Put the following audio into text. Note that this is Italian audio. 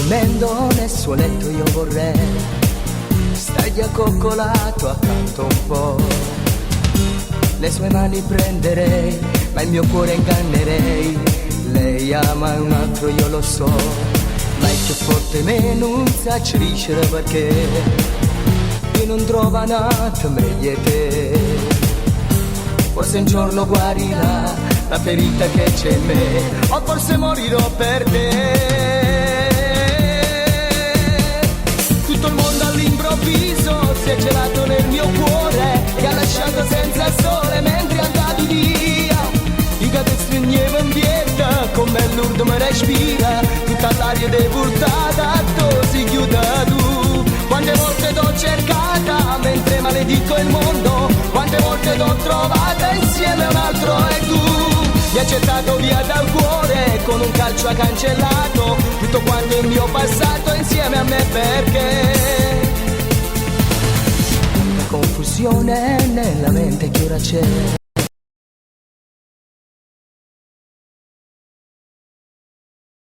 Dormendo nel suo letto io vorrei stargli accoccolato accanto un po'. Le sue mani prenderei, ma il mio cuore ingannerei. Lei ama un altro, io lo so, ma è più forte me non sa crescere perché io non trovo nata meglio te. Forse un giorno guarirà la ferita che c'è in me, o forse morirò per te. Tutto il mondo all'improvviso si è gelato nel mio cuore e ha lasciato senza sole mentre andavi via. Io ti stringevo in piedi come l'urdo mi respira, tutta l'aria devoltata tu si chiude tu. Quante volte t'ho cercata mentre maledico il mondo, quante volte t'ho trovata insieme a un altro e tu mi hai gettato via dal cuore, con un calcio hai cancellato tutto quanto il mio passato insieme a me perché la confusione nella mente che ora c'è.